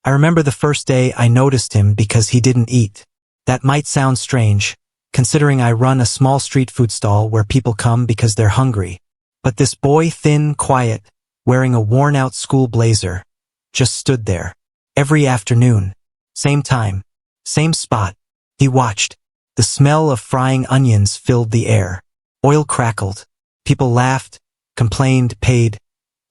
I remember the first day I noticed him because he didn't eat. That might sound strange, considering I run a small street food stall where people come because they're hungry. But this boy, thin, quiet, wearing a worn-out school blazer, just stood there. Every afternoon. Same time. Same spot. He watched. The smell of frying onions filled the air. Oil crackled. People laughed, complained, paid,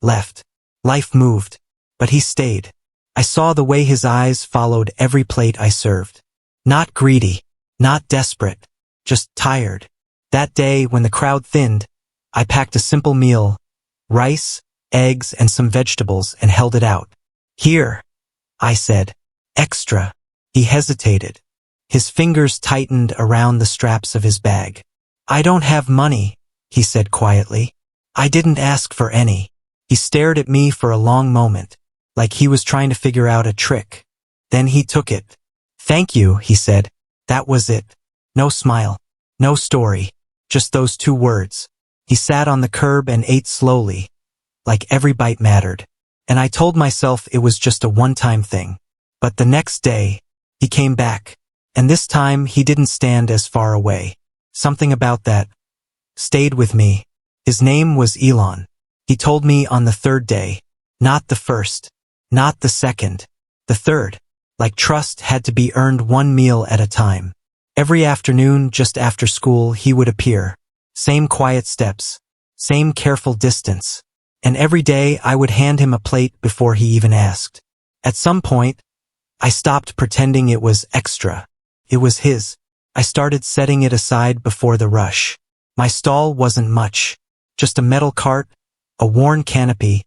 left. Life moved. But he stayed. I saw the way his eyes followed every plate I served. Not greedy. Not desperate. Just tired. That day, when the crowd thinned, I packed a simple meal, rice, eggs, and some vegetables, and held it out. Here, I said. Extra. He hesitated. His fingers tightened around the straps of his bag. I don't have money, he said quietly. I didn't ask for any. He stared at me for a long moment, like he was trying to figure out a trick. Then he took it. Thank you, he said. That was it. No smile. No story. Just those 2 words. He sat on the curb and ate slowly, like every bite mattered. And I told myself it was just a one-time thing. But the next day, he came back. And this time he didn't stand as far away. Something about that stayed with me. His name was Elon. He told me on the 3rd day. Not the 1st. Not the 2nd. The 3rd. Like trust had to be earned 1 meal at a time. Every afternoon, just after school, he would appear. Same quiet steps. Same careful distance. And every day I would hand him a plate before he even asked. At some point, I stopped pretending it was extra. It was his. I started setting it aside before the rush. My stall wasn't much. Just a metal cart, a worn canopy,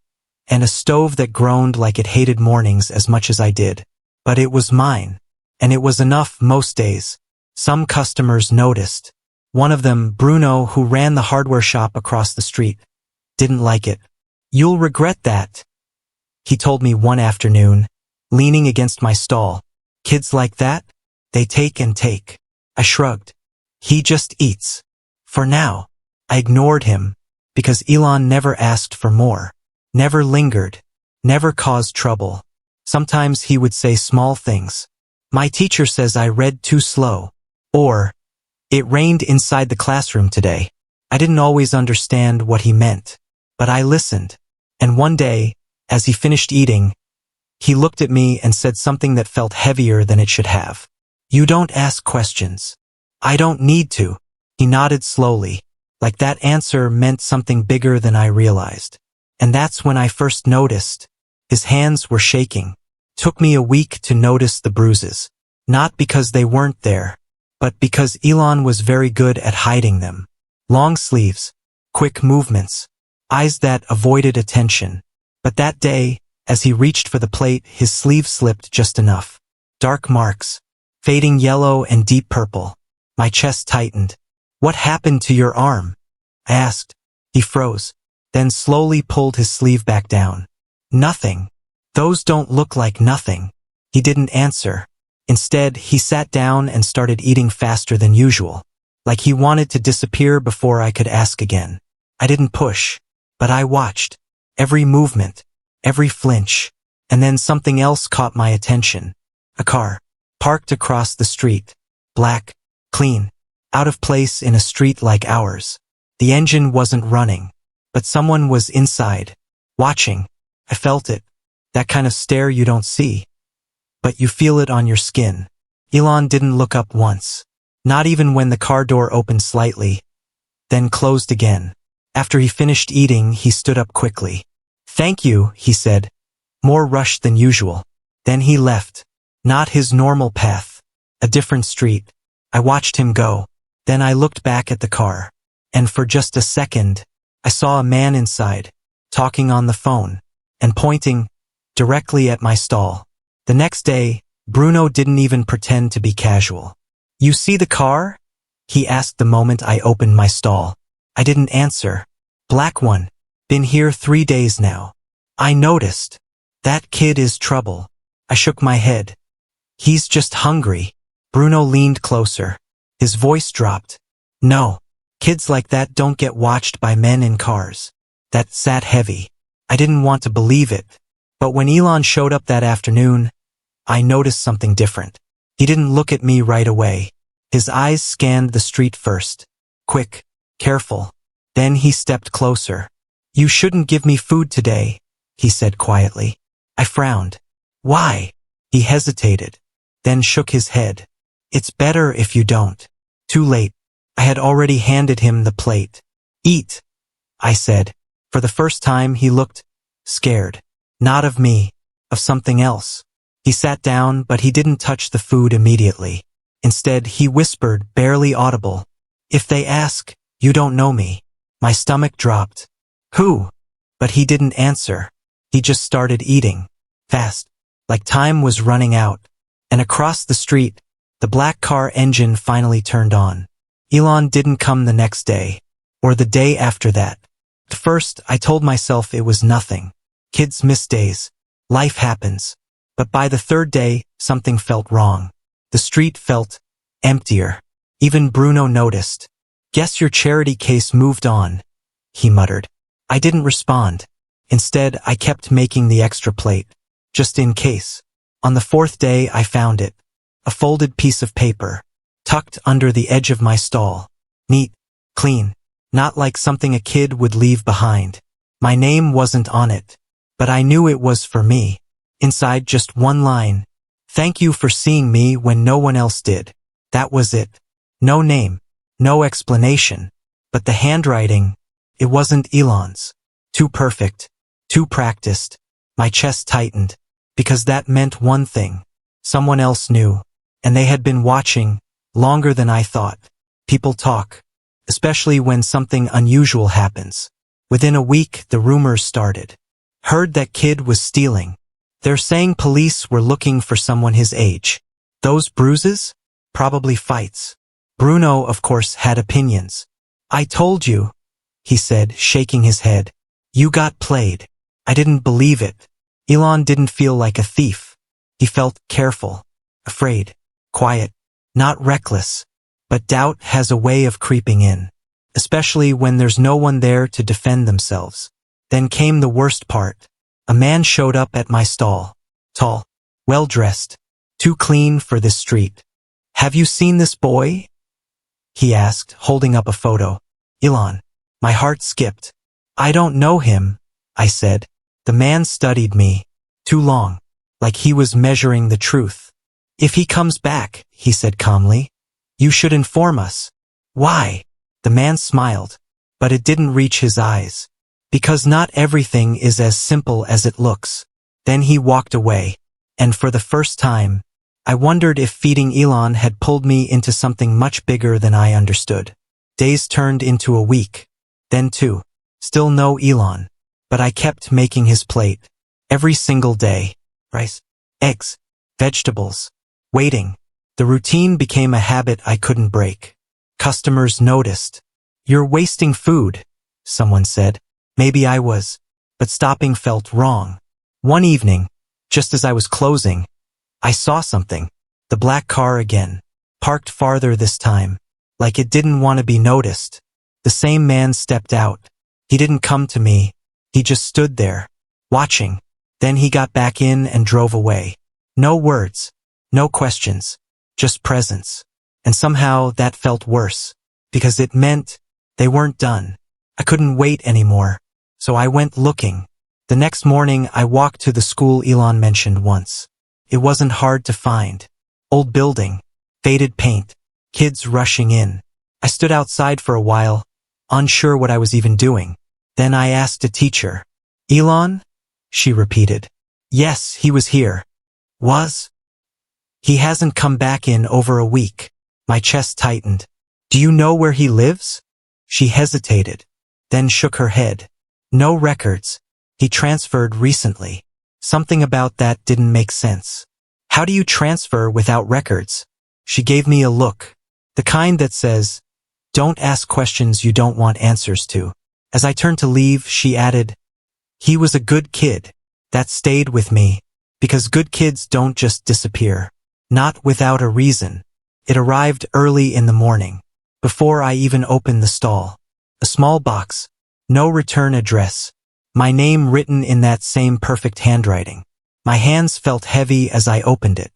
and a stove that groaned like it hated mornings as much as I did. But it was mine. And it was enough most days. Some customers noticed. One of them, Bruno, who ran the hardware shop across the street, didn't like it. You'll regret that, he told me one afternoon, leaning against my stall. Kids like that? They take and take. I shrugged. He just eats. For now. I ignored him, because Elon never asked for more. Never lingered. Never caused trouble. Sometimes he would say small things. My teacher says I read too slow. Or, it rained inside the classroom today. I didn't always understand what he meant. But I listened. And one day, as he finished eating, he looked at me and said something that felt heavier than it should have. You don't ask questions. I don't need to. He nodded slowly, like that answer meant something bigger than I realized. And that's when I first noticed. His hands were shaking. Took me a week to notice the bruises. Not because they weren't there, but because Elon was very good at hiding them. Long sleeves, quick movements, eyes that avoided attention. But that day, as he reached for the plate, his sleeve slipped just enough. Dark marks, fading yellow and deep purple. My chest tightened. What happened to your arm? I asked. He froze, then slowly pulled his sleeve back down. Nothing. Those don't look like nothing. He didn't answer. Instead, he sat down and started eating faster than usual, like he wanted to disappear before I could ask again. I didn't push, but I watched. Every movement, every flinch, and then something else caught my attention. A car, parked across the street. Black, clean, out of place in a street like ours. The engine wasn't running, but someone was inside, watching. I felt it. That kind of stare you don't see, but you feel it on your skin. Elon didn't look up once. Not even when the car door opened slightly, then closed again. After he finished eating, he stood up quickly. Thank you, he said, more rushed than usual. Then he left. Not his normal path. A different street. I watched him go. Then I looked back at the car. And for just a second, I saw a man inside, talking on the phone, and pointing directly at my stall. The next day, Bruno didn't even pretend to be casual. You see the car? He asked the moment I opened my stall. I didn't answer. Black one. Been here 3 days now. I noticed. That kid is trouble. I shook my head. He's just hungry. Bruno leaned closer. His voice dropped. No. Kids like that don't get watched by men in cars. That sat heavy. I didn't want to believe it. But when Elon showed up that afternoon, I noticed something different. He didn't look at me right away. His eyes scanned the street first. Quick, careful. Then he stepped closer. "You shouldn't give me food today," he said quietly. I frowned. "Why?" He hesitated, then shook his head. "It's better if you don't." Too late. I had already handed him the plate. "Eat," I said. For the first time he looked scared. Not of me, of something else. He sat down, but he didn't touch the food immediately. Instead, he whispered, barely audible, "If they ask, you don't know me." My stomach dropped. "Who?" But he didn't answer. He just started eating. Fast. Like time was running out. And across the street, the black car engine finally turned on. Elon didn't come the next day. Or the day after that. At first, I told myself it was nothing. Kids miss days. Life happens. But by the third day, something felt wrong. The street felt emptier. Even Bruno noticed. "Guess your charity case moved on," he muttered. I didn't respond. Instead, I kept making the extra plate. Just in case. On the fourth day, I found it. A folded piece of paper. Tucked under the edge of my stall. Neat. Clean. Not like something a kid would leave behind. My name wasn't on it. But I knew it was for me. Inside just one line. "Thank you for seeing me when no one else did." That was it. No name. No explanation. But the handwriting, it wasn't Elon's. Too perfect. Too practiced. My chest tightened. Because that meant one thing. Someone else knew. And they had been watching, longer than I thought. People talk. Especially when something unusual happens. Within a week, the rumors started. Heard that kid was stealing. They're saying police were looking for someone his age. Those bruises? Probably fights. Bruno, of course, had opinions. "I told you," he said, shaking his head. "You got played." I didn't believe it. Elon didn't feel like a thief. He felt careful, afraid, quiet, not reckless. But doubt has a way of creeping in. Especially when there's no one there to defend themselves. Then came the worst part. A man showed up at my stall. Tall, well-dressed, too clean for this street. "Have you seen this boy?" he asked, holding up a photo. "Elon." My heart skipped. "I don't know him," I said. The man studied me. Too long. Like he was measuring the truth. "If he comes back," he said calmly, "you should inform us." "Why?" The man smiled. But it didn't reach his eyes. "Because not everything is as simple as it looks." Then he walked away. And for the first time, I wondered if feeding Elon had pulled me into something much bigger than I understood. Days turned into a week. Then two. Still no Elon. But I kept making his plate. Every single day. Rice, eggs, vegetables. Waiting. The routine became a habit I couldn't break. Customers noticed. "You're wasting food," someone said. Maybe I was. But stopping felt wrong. One evening, just as I was closing, I saw something. The black car again. Parked farther this time. Like it didn't want to be noticed. The same man stepped out. He didn't come to me. He just stood there, watching. Then he got back in and drove away. No words. No questions. Just presence. And somehow that felt worse. Because it meant they weren't done. I couldn't wait anymore. So I went looking. The next morning I walked to the school Elon mentioned once. It wasn't hard to find. Old building. Faded paint. Kids rushing in. I stood outside for a while, unsure what I was even doing. Then I asked a teacher. "Elon?" she repeated. "Yes, he was here." "Was?" "He hasn't come back in over a week." My chest tightened. "Do you know where he lives?" She hesitated, then shook her head. "No records. He transferred recently." Something about that didn't make sense. "How do you transfer without records?" She gave me a look. The kind that says, "Don't ask questions you don't want answers to." As I turned to leave, she added, "He was a good kid." That stayed with me. Because good kids don't just disappear. Not without a reason. It arrived early in the morning. Before I even opened the stall. A small box. No return address. My name written in that same perfect handwriting. My hands felt heavy as I opened it.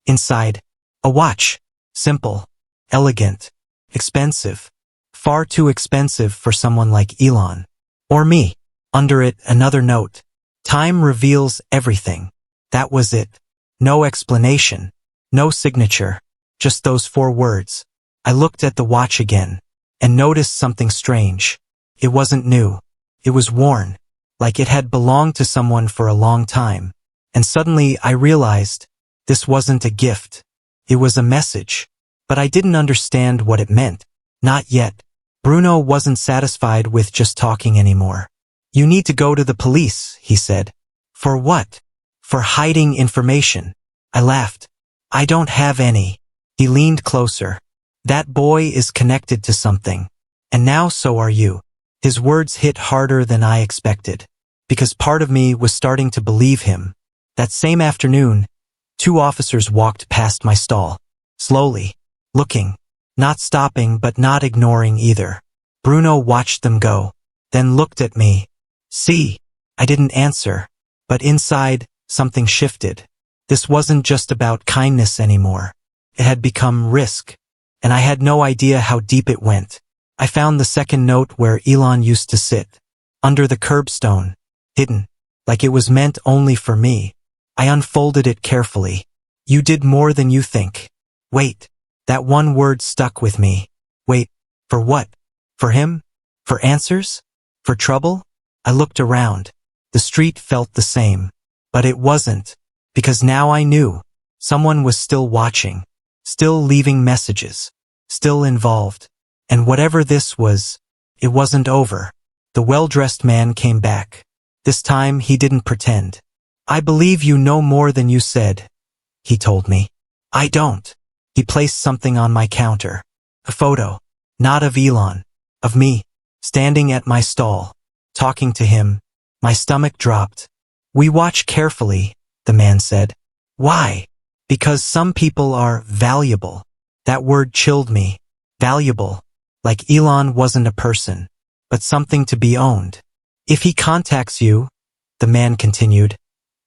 Inside, a watch. Simple, elegant, expensive. Far too expensive for someone like Elon. Or me. Under it, another note. Time reveals everything. That was it. No explanation. No signature. Just those 4 words. I looked at the watch again, and noticed something strange. It wasn't new. It was worn, like it had belonged to someone for a long time. And suddenly I realized, this wasn't a gift. It was a message. But I didn't understand what it meant. Not yet. Bruno wasn't satisfied with just talking anymore. You need to go to the police, he said. For what? For hiding information. I laughed. I don't have any. He leaned closer. That boy is connected to something. And now so are you. His words hit harder than I expected. Because part of me was starting to believe him. That same afternoon, 2 officers walked past my stall. Slowly. Looking. Not stopping but not ignoring either. Bruno watched them go. Then looked at me. See? I didn't answer. But inside, something shifted. This wasn't just about kindness anymore. It had become risk. And I had no idea how deep it went. I found the second note where Elon used to sit. Under the curbstone. Hidden. Like it was meant only for me. I unfolded it carefully. You did more than you think. Wait. That one word stuck with me. Wait. For what? For him? For answers? For trouble? I looked around. The street felt the same. But it wasn't. Because now I knew. Someone was still watching. Still leaving messages. Still involved. And whatever this was, it wasn't over. The well-dressed man came back. This time he didn't pretend. I believe you know more than you said, he told me. I don't. He placed something on my counter. A photo. Not of Elon. Of me. Standing at my stall. Talking to him. My stomach dropped. We watch carefully, the man said. Why? Because some people are valuable. That word chilled me. Valuable. Like Elon wasn't a person, but something to be owned. If he contacts you, the man continued,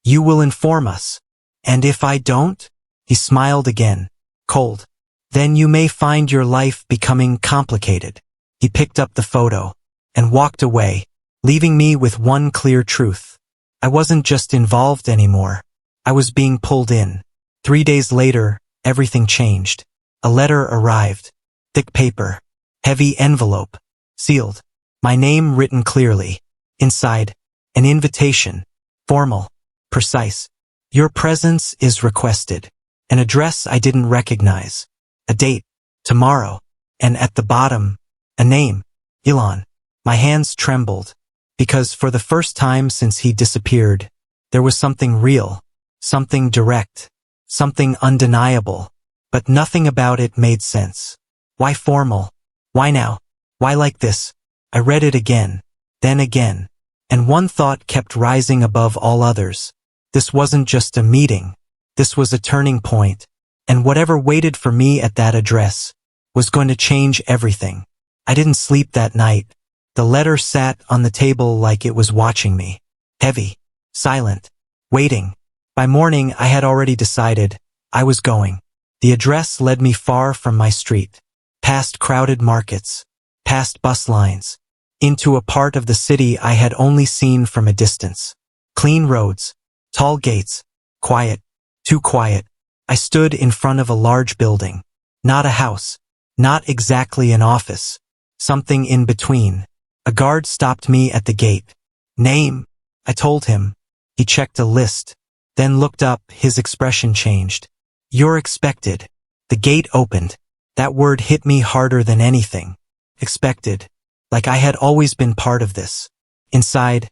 you will inform us. And if I don't? He smiled again. Cold. Then you may find your life becoming complicated. He picked up the photo and walked away, leaving me with one clear truth. I wasn't just involved anymore. I was being pulled in. 3 days later, everything changed. A letter arrived. Thick paper. Heavy envelope. Sealed. My name written clearly. Inside. An invitation. Formal. Precise. Your presence is requested. An address I didn't recognize. A date. Tomorrow. And at the bottom, a name. Elon. My hands trembled. Because for the first time since he disappeared, there was something real. Something direct. Something undeniable. But nothing about it made sense. Why formal? Why now? Why like this? I read it again. Then again. And one thought kept rising above all others. This wasn't just a meeting. This was a turning point. And whatever waited for me at that address was going to change everything. I didn't sleep that night. The letter sat on the table like it was watching me. Heavy. Silent. Waiting. By morning, I had already decided I was going. The address led me far from my street. Past crowded markets. Past bus lines. Into a part of the city I had only seen from a distance. Clean roads. Tall gates. Quiet. Too quiet. I stood in front of a large building. Not a house. Not exactly an office. Something in between. A guard stopped me at the gate. Name? I told him. He checked a list. Then looked up, his expression changed. You're expected. The gate opened. That word hit me harder than anything. Expected. Like I had always been part of this. Inside,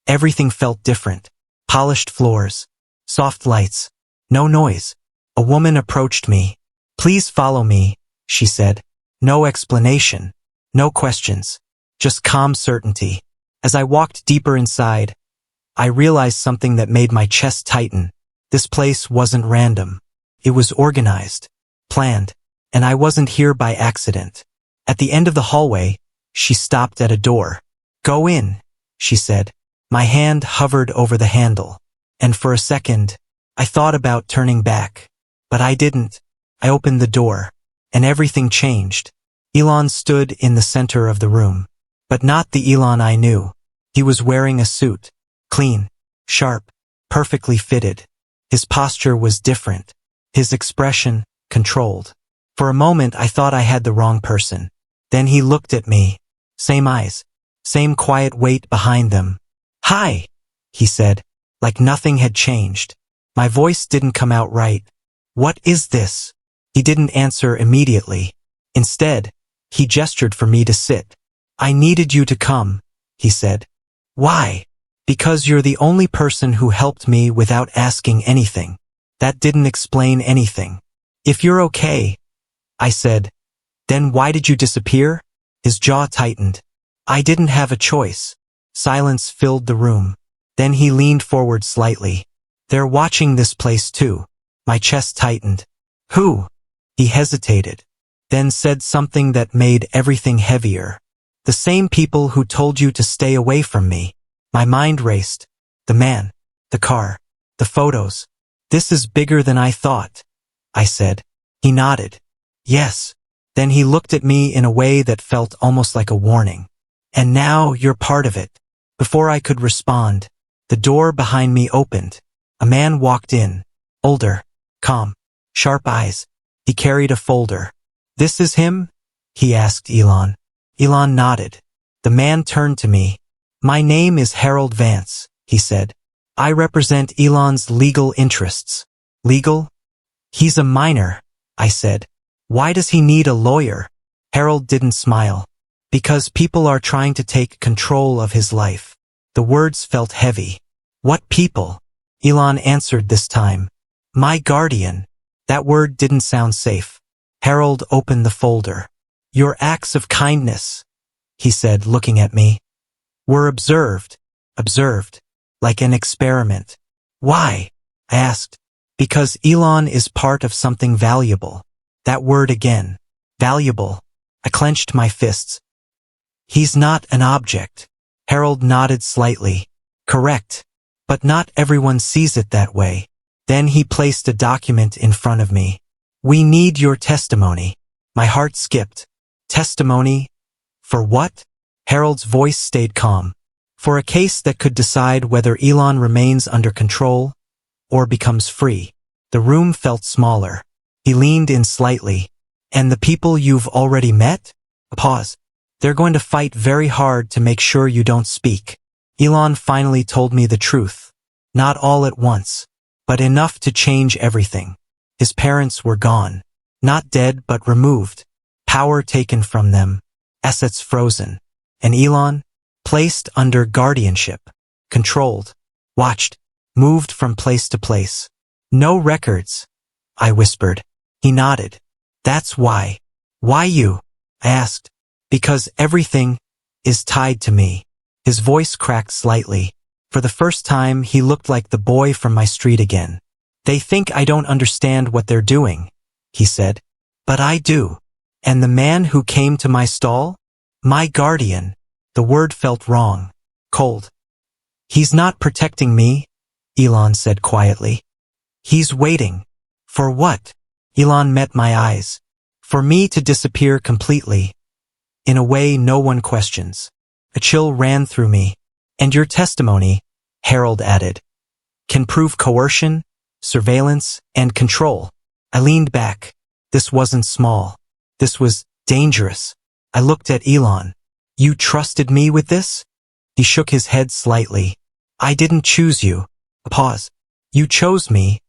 everything felt different. Polished floors. Soft lights. No noise. A woman approached me. Please follow me, she said. No explanation. No questions. Just calm certainty. As I walked deeper inside, I realized something that made my chest tighten. This place wasn't random. It was organized. Planned. And I wasn't here by accident. At the end of the hallway, she stopped at a door. Go in, she said. My hand hovered over the handle. and for a second, I thought about turning back. But I didn't. I opened the door, and everything changed. Elon stood in the center of the room. But not the Elon I knew. He was wearing a suit. Clean, sharp, perfectly fitted. His posture was different. His expression, controlled. For a moment I thought I had the wrong person. Then he looked at me. Same eyes. Same quiet weight behind them. "Hi," he said, like nothing had changed. My voice didn't come out right. "What is this?" He didn't answer immediately. Instead, he gestured for me to sit. "I needed you to come," he said. "Why?" "Because you're the only person who helped me without asking anything." That didn't explain anything. "If you're okay," I said. "Then why did you disappear?" His jaw tightened. "I didn't have a choice." Silence filled the room. Then he leaned forward slightly. "They're watching this place too." My chest tightened. "Who?" He hesitated, then said something that made everything heavier. "The same people who told you to stay away from me." My mind raced. The man, the car, the photos. "This is bigger than I thought," I said. He nodded. "Yes." Then he looked at me in a way that felt almost like a warning. "And now you're part of it." Before I could respond, the door behind me opened. A man walked in. Older, calm, sharp eyes. He carried a folder. "This is him?" he asked Elon. Elon nodded. The man turned to me. "My name is Harold Vance," he said. "I represent Elon's legal interests." "Legal?" "He's a minor," I said. "Why does he need a lawyer?" Harold didn't smile. "Because people are trying to take control of his life." The words felt heavy. "What people?" Elon answered this time. "My guardian." That word didn't sound safe. Harold opened the folder. "Your acts of kindness," he said, looking at me, "were observed, like an experiment." "Why?" I asked. "Because Elon is part of something valuable." That word again. Valuable. I clenched my fists. "He's not an object." Harold nodded slightly. "Correct. But not everyone sees it that way." Then he placed a document in front of me. "We need your testimony." My heart skipped. "Testimony? For what?" Harold's voice stayed calm. "For a case that could decide whether Elon remains under control or becomes free." The room felt smaller. He leaned in slightly. "And the people you've already met?" A pause. "They're going to fight very hard to make sure you don't speak." Elon finally told me the truth. Not all at once, but enough to change everything. His parents were gone. Not dead, but removed. Power taken from them. Assets frozen. And Elon? Placed under guardianship. Controlled. Watched. Moved from place to place. "No records," I whispered. He nodded. "That's why." "Why you?" I asked. "Because everything is tied to me." His voice cracked slightly. For the first time, he looked like the boy from my street again. "They think I don't understand what they're doing," he said. "But I do." "And the man who came to my stall?" "My guardian." The word felt wrong. Cold. "He's not protecting me," Elon said quietly. "He's waiting." "For what?" Elon met my eyes. "For me to disappear completely. In a way no one questions." A chill ran through me. "And your testimony," Harold added, "can prove coercion, surveillance, and control." I leaned back. This wasn't small. This was dangerous. I looked at Elon. "You trusted me with this?" He shook his head slightly. "I didn't choose you." A pause. "You chose me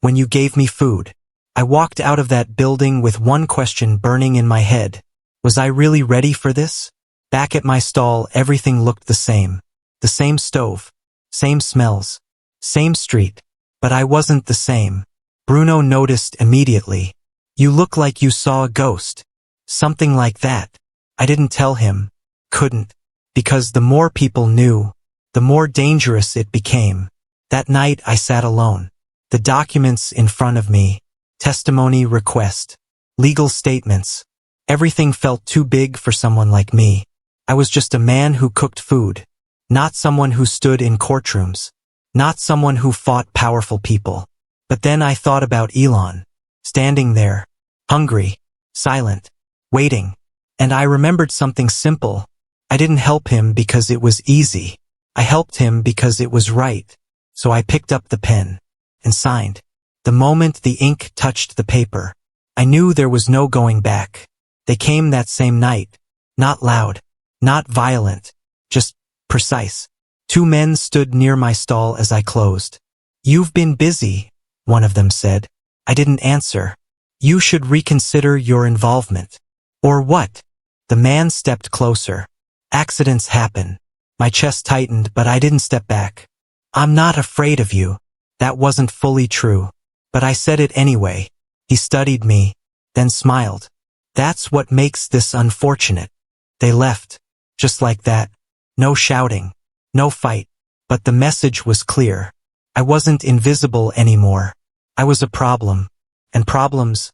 when you gave me food." I walked out of that building with one question burning in my head. Was I really ready for this? Back at my stall, everything looked the same. The same stove, same smells, same street. But I wasn't the same. Bruno noticed immediately. "You look like you saw a ghost." Something like that. I didn't tell him. Couldn't. Because the more people knew, the more dangerous it became. That night I sat alone. The documents in front of me. Testimony request. Legal statements. Everything felt too big for someone like me. I was just a man who cooked food, not someone who stood in courtrooms. not someone who fought powerful people. But then I thought about Elon, standing there, hungry, silent, waiting. And I remembered something simple. I didn't help him because it was easy. I helped him because it was right. So I picked up the pen and signed. The moment the ink touched the paper, I knew there was no going back. They came that same night. Not loud, not violent, just precise. Two men stood near my stall as I closed. "You've been busy," one of them said. I didn't answer. "You should reconsider your involvement." "Or what?" The man stepped closer. "Accidents happen." My chest tightened, but I didn't step back. "I'm not afraid of you." That wasn't fully true. But I said it anyway. He studied me, then smiled. "That's what makes this unfortunate." They left. Just like that. No shouting. No fight. But the message was clear. I wasn't invisible anymore. I was a problem. And problems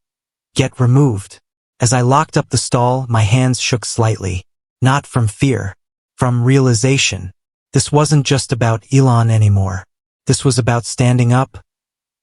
get removed. As I locked up the stall, my hands shook slightly. Not from fear. From realization. This wasn't just about Elon anymore. This was about standing up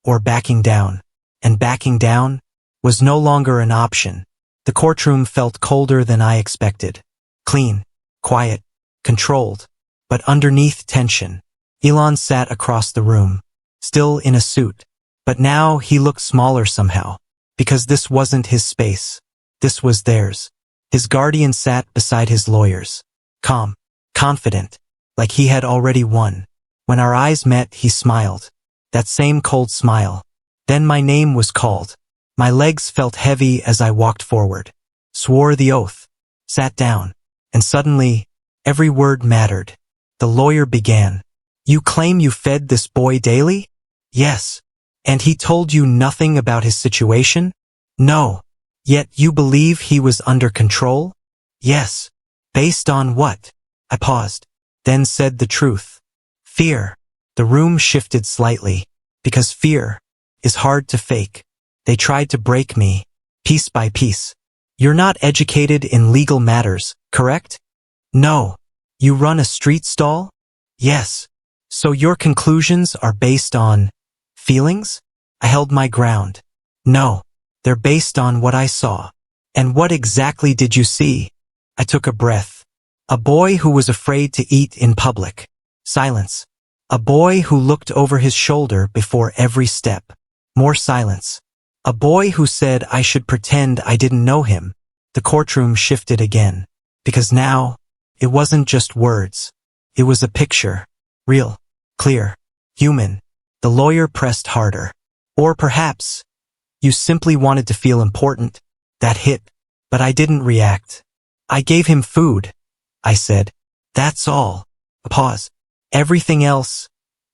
or backing down. And backing down was no longer an option. The courtroom felt colder than I expected. Clean, quiet, controlled. But underneath tension, Elon sat across the room, still in a suit. But now he looked smaller somehow, because this wasn't his space. This was theirs. His guardian sat beside his lawyers, calm, confident, like he had already won. When our eyes met, he smiled. That same cold smile. Then my name was called. My legs felt heavy as I walked forward, swore the oath, sat down, and suddenly, every word mattered. The lawyer began. "You claim you fed this boy daily?" "Yes." "And he told you nothing about his situation?" "No." "Yet you believe he was under control?" "Yes." "Based on what?" I paused, then said the truth. "Fear." The room shifted slightly, because fear is hard to fake. They tried to break me, piece by piece. "You're not educated in legal matters, correct?" "No." "You run a street stall?" "Yes." "So your conclusions are based on feelings?" I held my ground. "No. They're based on what I saw." "And what exactly did you see?" I took a breath. "A boy who was afraid to eat in public." Silence. "A boy who looked over his shoulder before every step." More silence. "A boy who said I should pretend I didn't know him." The courtroom shifted again. Because now, it wasn't just words. It was a picture. Real. Clear. Human. The lawyer pressed harder. "Or perhaps, you simply wanted to feel important." That hit. But I didn't react. "I gave him food," I said. "That's all." A pause. Everything else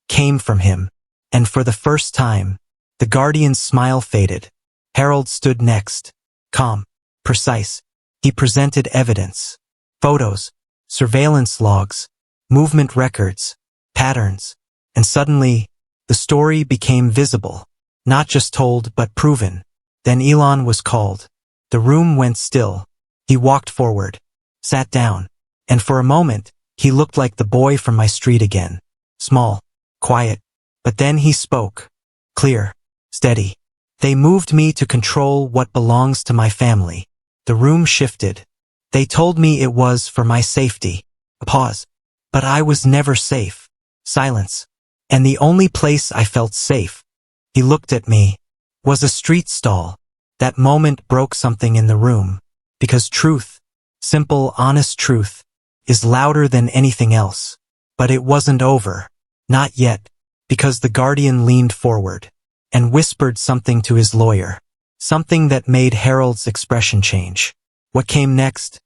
came from him. And for the first time, the guardian's smile faded. Harold stood next. Calm. Precise. He presented evidence. Photos. Surveillance logs. Movement records. Patterns. And suddenly, the story became visible. Not just told, but proven. Then Elon was called. The room went still. He walked forward. Sat down. And for a moment, he looked like the boy from my street again. Small. Quiet. But then he spoke. Clear. Steady. "They moved me to control what belongs to my family." The room shifted. "They told me it was for my safety." A pause. "But I was never safe." Silence. "And the only place I felt safe," he looked at me, "was a street stall." That moment broke something in the room. Because truth, simple, honest truth, is louder than anything else. But it wasn't over. Not yet. Because the guardian leaned forward and whispered something to his lawyer. Something that made Harold's expression change. What came next?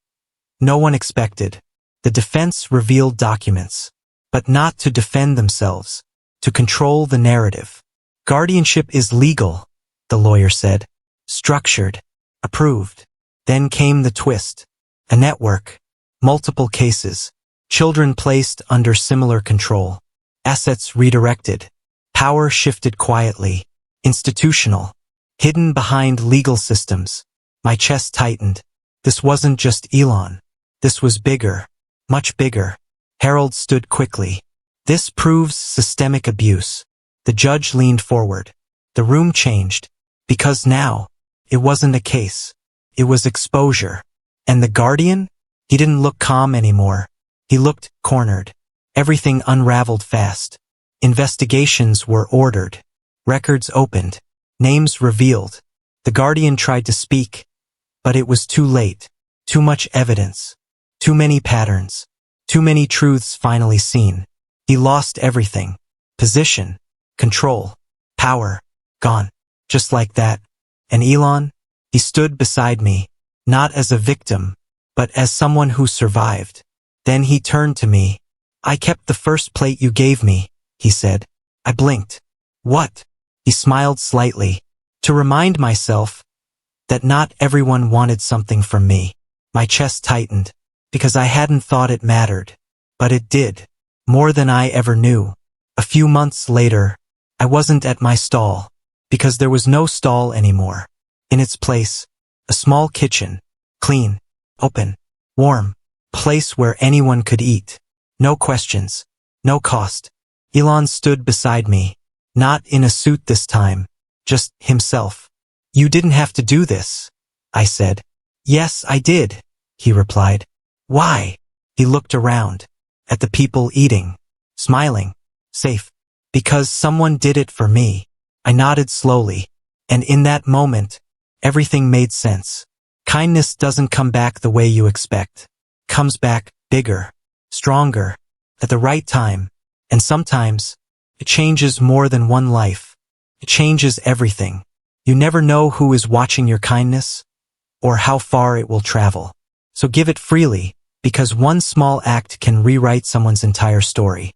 No one expected. The defense revealed documents. But not to defend themselves. To control the narrative. "Guardianship is legal," the lawyer said. "Structured. Approved." Then came the twist. A network. Multiple cases. Children placed under similar control. Assets redirected. Power shifted quietly. Institutional. Hidden behind legal systems. My chest tightened. This wasn't just Elon. This was bigger. Much bigger. Harold stood quickly. This proves systemic abuse. The judge leaned forward. The room changed. Because now, it wasn't a case. It was exposure. And the guardian? He didn't look calm anymore. He looked cornered. Everything unraveled fast. Investigations were ordered. Records opened. Names revealed. The guardian tried to speak, but it was too late. Too much evidence. Too many patterns. Too many truths finally seen. He lost everything. Position. Control. Power. Gone. Just like that. And Elon? He stood beside me, not as a victim, but as someone who survived. Then he turned to me. I kept the first plate you gave me, he said. I blinked. What? He smiled slightly. To remind myself that not everyone wanted something from me. My chest tightened, because I hadn't thought it mattered. But it did. More than I ever knew. A few months later, I wasn't at my stall, because there was no stall anymore. In its place, a small kitchen, clean, open, warm, place where anyone could eat. No questions, no cost. Elon stood beside me, not in a suit this time, just himself. You didn't have to do this, I said. Yes, I did, he replied. Why? He looked around, at the people eating, smiling, safe. Because someone did it for me. I nodded slowly, and in that moment, everything made sense. Kindness doesn't come back the way you expect. It comes back bigger, stronger, at the right time, and sometimes, it changes more than one life. It changes everything. You never know who is watching your kindness, or how far it will travel. So give it freely, because one small act can rewrite someone's entire story.